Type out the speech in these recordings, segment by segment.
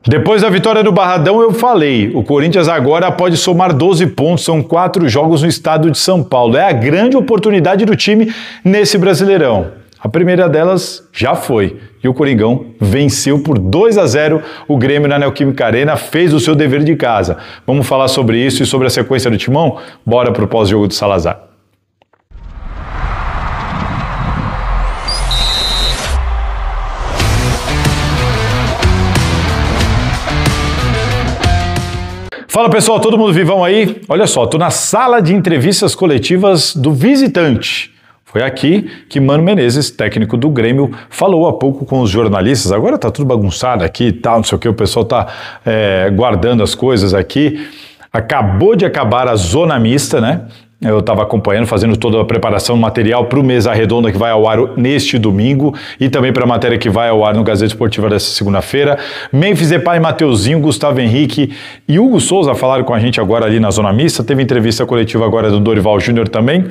Depois da vitória do Barradão, eu falei, o Corinthians agora pode somar 12 pontos, são 4 jogos no estado de São Paulo. É a grande oportunidade do time nesse Brasileirão. A primeira delas já foi, e o Coringão venceu por 2-0 o Grêmio na Neoquímica Arena, fez o seu dever de casa. Vamos falar sobre isso e sobre a sequência do Timão? Bora pro pós-jogo do Salazar. Fala pessoal, todo mundo vivão aí? Olha só, tô na sala de entrevistas coletivas do visitante. Foi aqui que Mano Menezes, técnico do Grêmio, falou há pouco com os jornalistas. Agora tá tudo bagunçado aqui e tal, não sei o que, o pessoal tá guardando as coisas aqui. Acabou de acabar a zona mista, né? Eu estava acompanhando, fazendo toda a preparação material para o Mesa Redonda que vai ao ar neste domingo e também para a matéria que vai ao ar no Gazeta Esportiva dessa segunda-feira. Memphis Depay, Mateuzinho, Gustavo Henrique e Hugo Souza falaram com a gente agora ali na zona mista. Teve entrevista coletiva agora do Dorival Júnior também.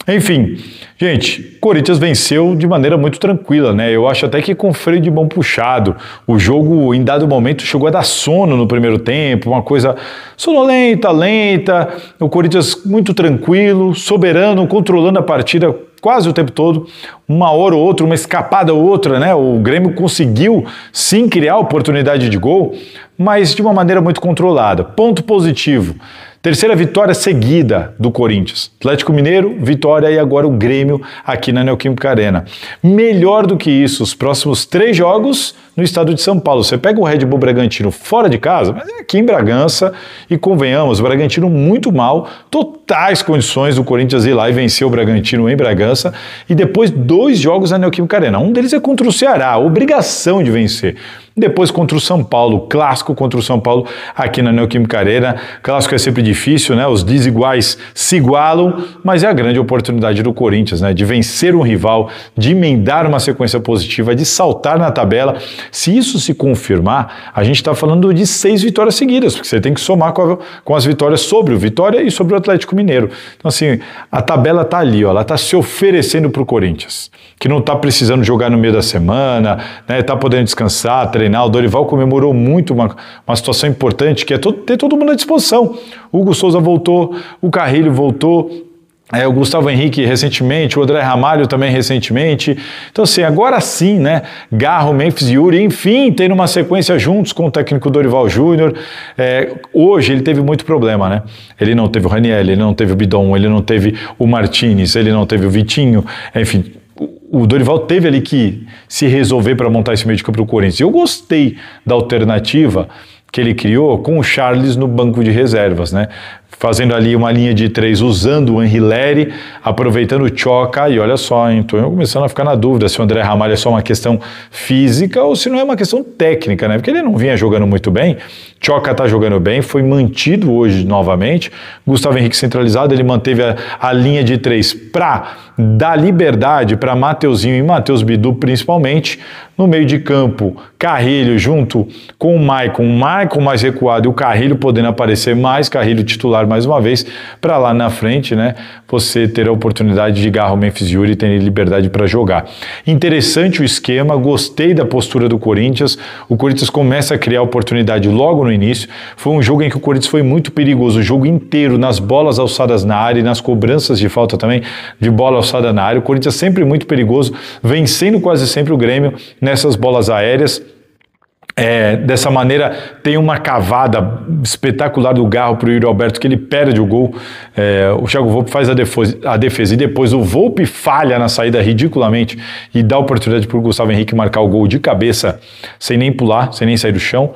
Enfim, gente, Corinthians venceu de maneira muito tranquila, né? Eu acho até que com freio de mão puxado. O jogo, em dado momento, chegou a dar sono no primeiro tempo, uma coisa sonolenta, lenta. O Corinthians muito tranquilo, soberano, controlando a partida quase o tempo todo. Uma hora ou outra, uma escapada ou outra, né? O Grêmio conseguiu, sim, criar oportunidade de gol, mas de uma maneira muito controlada. Ponto positivo. Terceira vitória seguida do Corinthians. Atlético Mineiro, vitória e agora o Grêmio aqui na Neoquímica Arena. Melhor do que isso, os próximos 3 jogos no estado de São Paulo. Você pega o Red Bull Bragantino fora de casa, mas é aqui em Bragança e convenhamos, o Bragantino muito mal, totais condições do Corinthians ir lá e vencer o Bragantino em Bragança e depois 2 jogos na Neoquímica Arena. Um deles é contra o Ceará, obrigação de vencer. Depois contra o São Paulo, clássico contra o São Paulo aqui na Neoquímica Arena. Clássico é sempre difícil, né? Os desiguais se igualam, mas é a grande oportunidade do Corinthians, né? De vencer um rival, de emendar uma sequência positiva, de saltar na tabela. Se isso se confirmar, a gente está falando de 6 vitórias seguidas, porque você tem que somar com as vitórias sobre o Vitória e sobre o Atlético Mineiro. Então assim, a tabela está ali, ó, ela está se oferecendo para o Corinthians, que não está precisando jogar no meio da semana, né? Está podendo descansar, treinar. O Dorival comemorou muito uma situação importante, que é ter todo mundo à disposição. O Hugo Souza voltou, o Carrilho voltou, o Gustavo Henrique recentemente, o André Ramalho também recentemente. Então assim, agora sim, né? Garro, Memphis e Yuri, enfim, tendo uma sequência juntos com o técnico Dorival Júnior. Hoje ele teve muito problema, né? Ele não teve o Raniel, ele não teve o Bidon, ele não teve o Martinez, ele não teve o Vitinho, enfim. O Dorival teve ali que se resolver para montar esse meio de campo do Corinthians. Eu gostei da alternativa que ele criou com o Charles no banco de reservas, né? Fazendo ali uma linha de 3, usando o Anrileri, aproveitando o Choca, e olha só, hein, tô começando a ficar na dúvida se o André Ramalho é só uma questão física ou se não é uma questão técnica, né? Porque ele não vinha jogando muito bem, Choca tá jogando bem, foi mantido hoje novamente, Gustavo Henrique centralizado, ele manteve a linha de 3 para dar liberdade para Mateuzinho e Matheus Bidu principalmente, no meio de campo, Carrilho junto com o Maicon mais recuado e o Carrilho podendo aparecer mais, Carrilho titular mais uma vez, para lá na frente, né, você ter a oportunidade de Garro, Memphis e Yuri e ter liberdade para jogar. Interessante o esquema, gostei da postura do Corinthians, o Corinthians começa a criar oportunidade logo no início, foi um jogo em que o Corinthians foi muito perigoso, o jogo inteiro, nas bolas alçadas na área e nas cobranças de falta também, de bola alçada na área, o Corinthians sempre muito perigoso, vencendo quase sempre o Grêmio nessas bolas aéreas. Dessa maneira tem uma cavada espetacular do Garro para o Yuri Alberto que ele perde o gol, o Thiago Volpi faz a defesa e depois o Volpi falha na saída ridiculamente e dá oportunidade para o Gustavo Henrique marcar o gol de cabeça sem nem pular, sem nem sair do chão.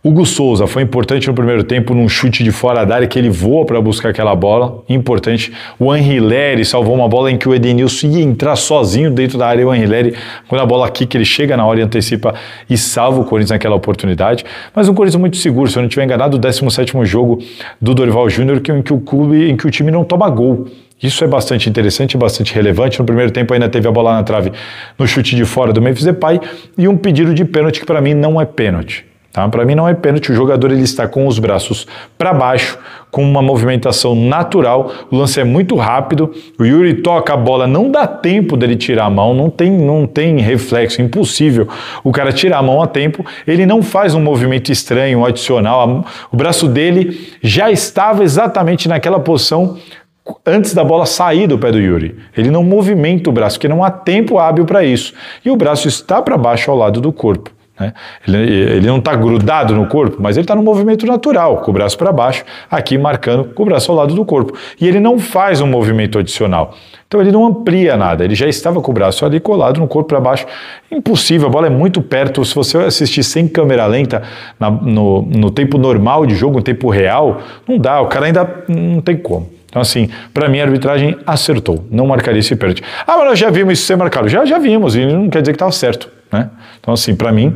Hugo Souza foi importante no primeiro tempo num chute de fora da área que ele voa para buscar aquela bola, importante. O Anrileri salvou uma bola em que o Edenilson ia entrar sozinho dentro da área e o Anrileri, quando a bola quica, ele chega na hora e antecipa e salva o Corinthians naquela oportunidade. Mas um Corinthians muito seguro, se eu não estiver enganado, o 17º jogo do Dorival Júnior em que o time não toma gol. Isso é bastante interessante e bastante relevante. No primeiro tempo ainda teve a bola na trave no chute de fora do Memphis Depay e um pedido de pênalti que para mim não é pênalti. Tá? Para mim não é pênalti, o jogador ele está com os braços para baixo, com uma movimentação natural, o lance é muito rápido, o Yuri toca a bola, não dá tempo dele tirar a mão, não tem reflexo, impossível o cara tirar a mão a tempo, ele não faz um movimento estranho, adicional, o braço dele já estava exatamente naquela posição antes da bola sair do pé do Yuri. Ele não movimenta o braço, porque não há tempo hábil para isso, e o braço está para baixo ao lado do corpo. Ele não está grudado no corpo, mas ele está no movimento natural, com o braço para baixo, aqui marcando com o braço ao lado do corpo. E ele não faz um movimento adicional. Então ele não amplia nada, ele já estava com o braço ali colado no corpo para baixo. Impossível, a bola é muito perto. Se você assistir sem câmera lenta, no tempo normal de jogo, no tempo real, não dá, o cara ainda não tem como. Então, assim, para mim a arbitragem acertou, não marcaria esse pênalti. Ah, mas nós já vimos isso ser marcado. Já vimos, e não quer dizer que estava certo, né? Então, assim, para mim,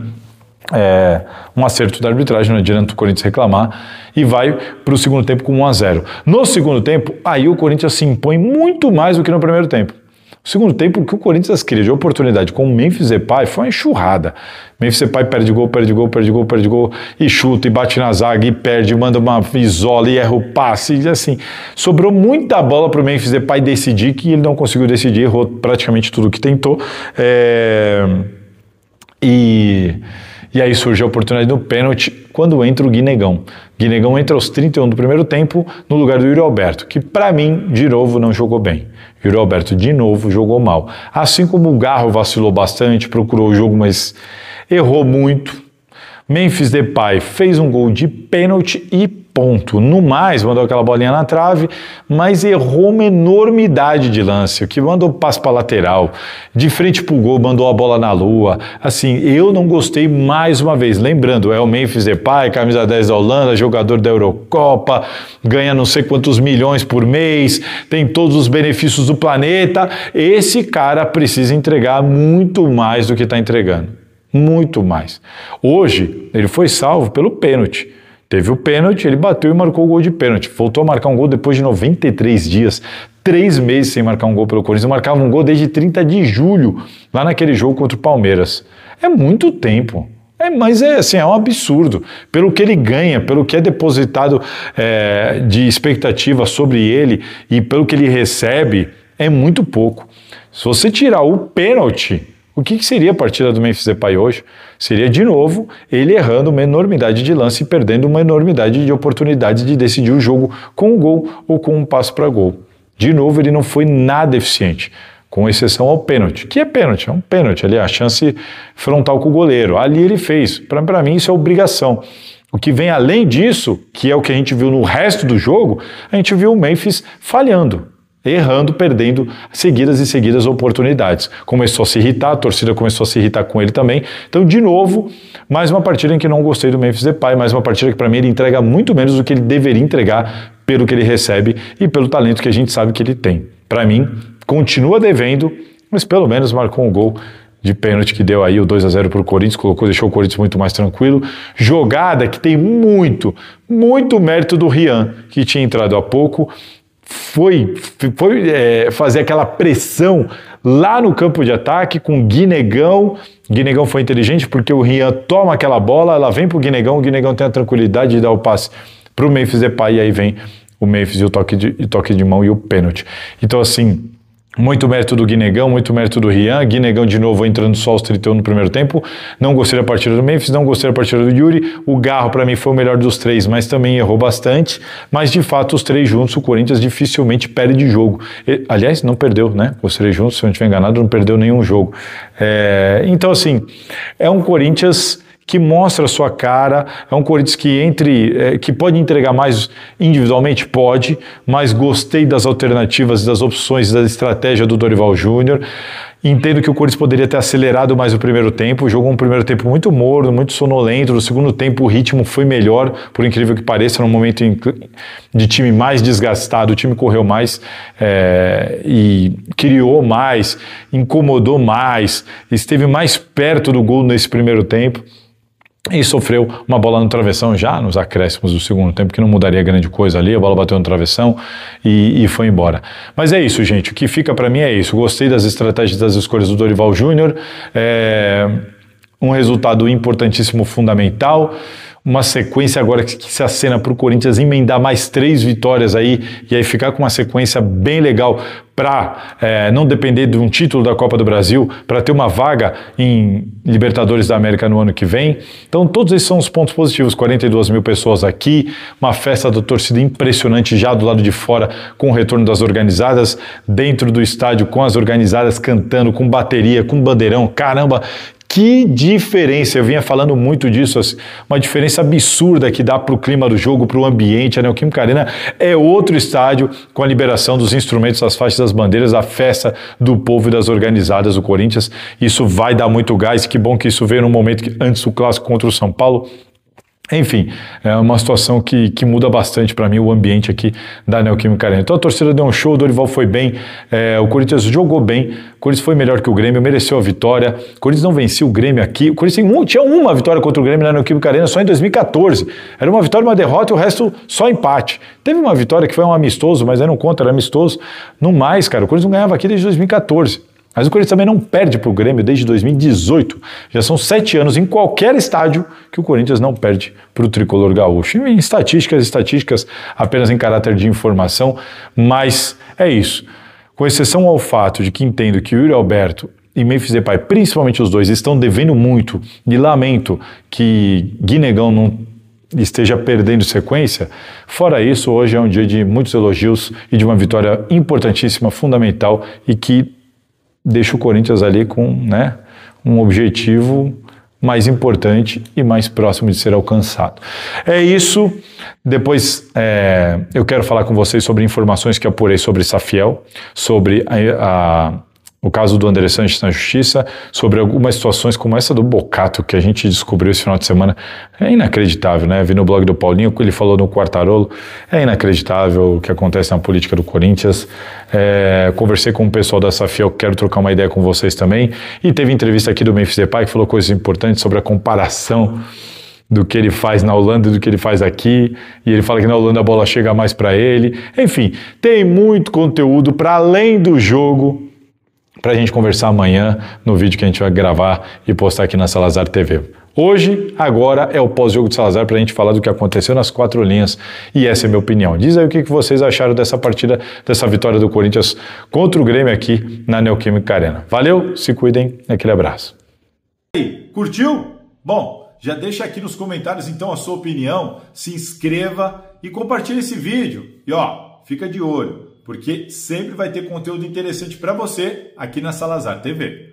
é um acerto da arbitragem, não adianta o Corinthians reclamar, e vai para o segundo tempo com 1-0. No segundo tempo, aí o Corinthians se impõe muito mais do que no primeiro tempo. No segundo tempo, o que o Corinthians cria de oportunidade com o Memphis Depay foi uma enxurrada. Memphis Depay perde gol, e chuta, e bate na zaga, e perde, manda uma isola, e erra o passe, e assim, sobrou muita bola para o Memphis Depay decidir, que ele não conseguiu decidir, errou praticamente tudo que tentou, E aí surge a oportunidade do pênalti quando entra o Guinegão. Guinegão entra aos 31 do primeiro tempo no lugar do Yuri Alberto, que para mim, de novo, não jogou bem. Yuri Alberto, de novo, jogou mal. Assim como o Garro vacilou bastante, procurou o jogo, mas errou muito. Memphis Depay fez um gol de pênalti e ponto. No mais, mandou aquela bolinha na trave, mas errou uma enormidade de lance. O que mandou passe para lateral, de frente para o gol, mandou a bola na lua. Assim, eu não gostei mais uma vez. Lembrando, é o Memphis Depay, camisa 10 da Holanda, jogador da Eurocopa, ganha não sei quantos milhões por mês, tem todos os benefícios do planeta. Esse cara precisa entregar muito mais do que está entregando. Muito mais. Hoje, ele foi salvo pelo pênalti. Teve o pênalti, ele bateu e marcou o gol de pênalti. Voltou a marcar um gol depois de 93 dias, 3 meses sem marcar um gol pelo Corinthians. Marcava um gol desde 30 de julho, lá naquele jogo contra o Palmeiras. É muito tempo. Mas é um absurdo. Pelo que ele ganha, pelo que é depositado de expectativa sobre ele e pelo que ele recebe, é muito pouco. Se você tirar o pênalti, o que seria a partida do Memphis Depay hoje? Seria, de novo, ele errando uma enormidade de lance e perdendo uma enormidade de oportunidades de decidir o jogo com um gol ou com um passe para gol. De novo, ele não foi nada eficiente, com exceção ao pênalti. Que é pênalti? É um pênalti, ali a chance frontal com o goleiro. Ali ele fez. Para mim, isso é obrigação. O que vem além disso, que é o que a gente viu no resto do jogo, a gente viu o Memphis falhando. Errando, perdendo seguidas e seguidas oportunidades. Começou a se irritar, a torcida começou a se irritar com ele também. Então, de novo, mais uma partida em que não gostei do Memphis Depay, mais uma partida que para mim ele entrega muito menos do que ele deveria entregar pelo que ele recebe e pelo talento que a gente sabe que ele tem. Para mim, continua devendo, mas pelo menos marcou um gol de pênalti que deu aí o 2-0 para o Corinthians, deixou o Corinthians muito mais tranquilo. Jogada que tem muito mérito do Rian, que tinha entrado há pouco, foi fazer aquela pressão lá no campo de ataque com o Guinegão. O Guinegão foi inteligente porque o Rian toma aquela bola, ela vem pro Guinegão, o Guinegão tem a tranquilidade de dar o passe pro Memphis Depay, e aí vem o Memphis e o toque de mão e o pênalti. Então, assim, muito mérito do Guinegão, muito mérito do Rian. Guinegão de novo entrando só aos 31 no primeiro tempo. Não gostei da partida do Memphis, não gostei da partida do Yuri. O Garro para mim foi o melhor dos três, mas também errou bastante. Mas de fato os três juntos o Corinthians dificilmente perde jogo. Aliás, não perdeu, né? Os três juntos, se eu não estiver enganado, não perdeu nenhum jogo. Então assim, é um Corinthians que mostra a sua cara, é um Corinthians que pode entregar mais individualmente, pode, mas gostei das alternativas, das opções, da estratégia do Dorival Júnior. Entendo que o Corinthians poderia ter acelerado mais o primeiro tempo, jogou um primeiro tempo muito morno, muito sonolento. No segundo tempo o ritmo foi melhor, por incrível que pareça, num momento de time mais desgastado, o time correu mais e criou mais, incomodou mais, esteve mais perto do gol nesse primeiro tempo. E sofreu uma bola no travessão já nos acréscimos do segundo tempo, que não mudaria grande coisa ali, a bola bateu no travessão e foi embora. Mas é isso, gente, o que fica para mim é isso. Gostei das estratégias, das escolhas do Dorival Júnior. um resultado importantíssimo, fundamental, uma sequência agora que se acena para o Corinthians emendar mais 3 vitórias aí, e aí ficar com uma sequência bem legal para não depender de um título da Copa do Brasil, para ter uma vaga em Libertadores da América no ano que vem. Então todos esses são os pontos positivos, 42 mil pessoas aqui, uma festa da torcida impressionante já do lado de fora, com o retorno das organizadas, dentro do estádio com as organizadas cantando, com bateria, com bandeirão, caramba, que diferença, eu vinha falando muito disso, assim, uma diferença absurda que dá para o clima do jogo, para o ambiente. A Neoquímica Arena é outro estádio com a liberação dos instrumentos, das faixas, das bandeiras, a festa do povo e das organizadas do Corinthians. Isso vai dar muito gás, que bom que isso veio no momento antes do clássico contra o São Paulo. Enfim, é uma situação que muda bastante para mim o ambiente aqui da Neoquímica Arena. Então a torcida deu um show, o Dorival foi bem, o Corinthians jogou bem, o Corinthians foi melhor que o Grêmio, mereceu a vitória. O Corinthians não vencia o Grêmio aqui, o Corinthians tinha uma vitória contra o Grêmio na Neoquímica Arena só em 2014. Era uma vitória, uma derrota e o resto só empate. Teve uma vitória que foi um amistoso, mas aí não conta, era amistoso. No mais, cara, o Corinthians não ganhava aqui desde 2014. Mas o Corinthians também não perde para o Grêmio desde 2018. Já são 7 anos em qualquer estádio que o Corinthians não perde para o tricolor gaúcho. Em estatísticas apenas em caráter de informação, mas é isso. Com exceção ao fato de que entendo que o Yuri Alberto e Memphis Depay, principalmente os dois, estão devendo muito, e lamento que Guinegão não esteja perdendo sequência. Fora isso, hoje é um dia de muitos elogios e de uma vitória importantíssima, fundamental, e que deixa o Corinthians ali com, né, um objetivo mais importante e mais próximo de ser alcançado. É isso. Depois eu quero falar com vocês sobre informações que apurei sobre Safiel, sobre o caso do André Sanches na Justiça, sobre algumas situações como essa do Bocato, que a gente descobriu esse final de semana. É inacreditável, né? Vi no blog do Paulinho, o que ele falou no Quartarolo, é inacreditável o que acontece na política do Corinthians. Conversei com o pessoal da Safiel, quero trocar uma ideia com vocês também, e teve entrevista aqui do Memphis Depay, que falou coisas importantes sobre a comparação do que ele faz na Holanda e do que ele faz aqui, e ele fala que na Holanda a bola chega mais para ele. Enfim, tem muito conteúdo para além do jogo, para a gente conversar amanhã no vídeo que a gente vai gravar e postar aqui na Salazar TV. Hoje, agora, é o pós-jogo de Salazar para a gente falar do que aconteceu nas 4 linhas, e essa é a minha opinião. Diz aí o que vocês acharam dessa partida, dessa vitória do Corinthians contra o Grêmio aqui na Neoquímica Arena. Valeu, se cuidem, aquele abraço. E aí, curtiu? Bom, já deixa aqui nos comentários então a sua opinião, se inscreva e compartilhe esse vídeo. E ó, fica de olho, porque sempre vai ter conteúdo interessante para você aqui na Salazar TV.